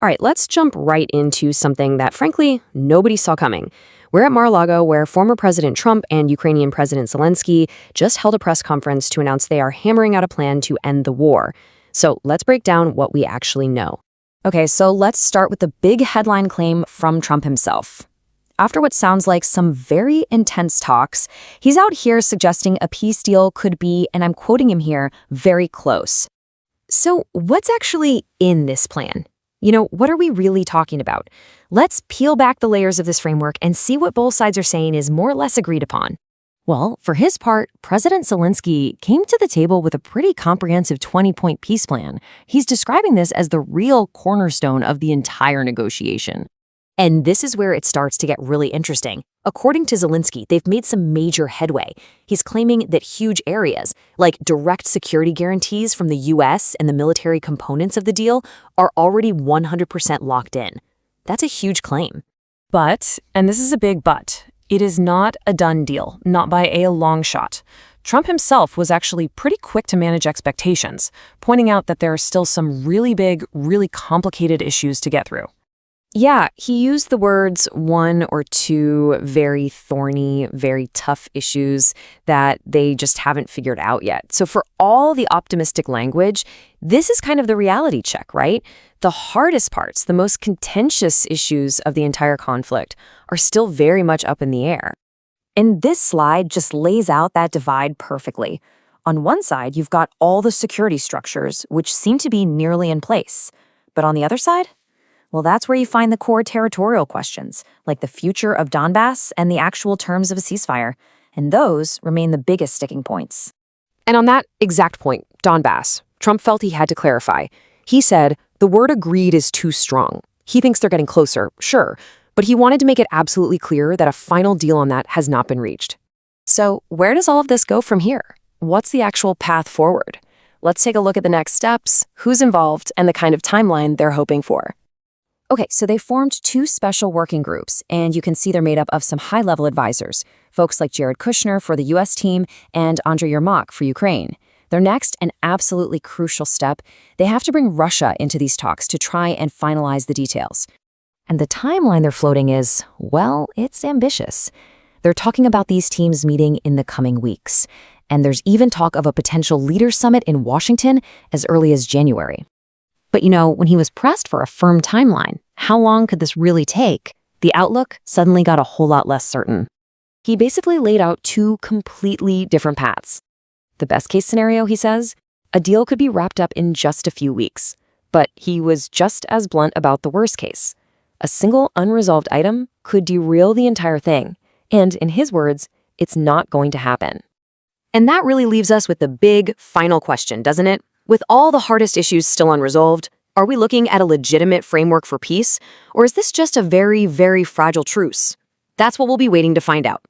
All right, let's jump right into something that, frankly, nobody saw coming. We're at Mar-a-Lago, where former President Trump and Ukrainian President Zelenskyy just held a press conference to announce they are hammering out a plan to end the war. So let's break down what we actually know. Okay, so let's start with the big headline claim from Trump himself. After what sounds like some very intense talks, he's out here suggesting a peace deal could be, and I'm quoting him here, very close. So what's actually in this plan? What are we really talking about? Let's peel back the layers of this framework and see what both sides are saying is more or less agreed upon. Well, for his part, President Zelenskyy came to the table with a pretty comprehensive 20-point peace plan. He's describing this as the real cornerstone of the entire negotiation. And this is where it starts to get really interesting. According to Zelenskyy, they've made some major headway. He's claiming that huge areas, like direct security guarantees from the U.S. and the military components of the deal, are already 100% locked in. That's a huge claim. But, and this is a big but, it is not a done deal, not by a long shot. Trump himself was actually pretty quick to manage expectations, pointing out that there are still some really big, really complicated issues to get through. Yeah, he used the words one or two very thorny, very tough issues that they just haven't figured out yet. So for all the optimistic language, this is kind of the reality check, right? The hardest parts, the most contentious issues of the entire conflict are still very much up in the air. And this slide just lays out that divide perfectly. On one side, you've got all the security structures, which seem to be nearly in place. But on the other side? Well, that's where you find the core territorial questions, like the future of Donbass and the actual terms of a ceasefire. And those remain the biggest sticking points. And on that exact point, Donbass, Trump felt he had to clarify. He said, the word agreed is too strong. He thinks they're getting closer, sure, but he wanted to make it absolutely clear that a final deal on that has not been reached. So where does all of this go from here? What's the actual path forward? Let's take a look at the next steps, who's involved, and the kind of timeline they're hoping for. Okay, so they formed two special working groups, and you can see they're made up of some high-level advisors, folks like Jared Kushner for the U.S. team and Andriy Yermak for Ukraine. Their next and absolutely crucial step, they have to bring Russia into these talks to try and finalize the details. And the timeline they're floating is, well, it's ambitious. They're talking about these teams meeting in the coming weeks, and there's even talk of a potential leaders summit in Washington as early as January. But when he was pressed for a firm timeline, how long could this really take? The outlook suddenly got a whole lot less certain. He basically laid out two completely different paths. The best case scenario, he says, a deal could be wrapped up in just a few weeks. But he was just as blunt about the worst case. A single unresolved item could derail the entire thing. And in his words, it's not going to happen. And that really leaves us with the big final question, doesn't it? With all the hardest issues still unresolved, are we looking at a legitimate framework for peace? Or is this just a very, very fragile truce? That's what we'll be waiting to find out.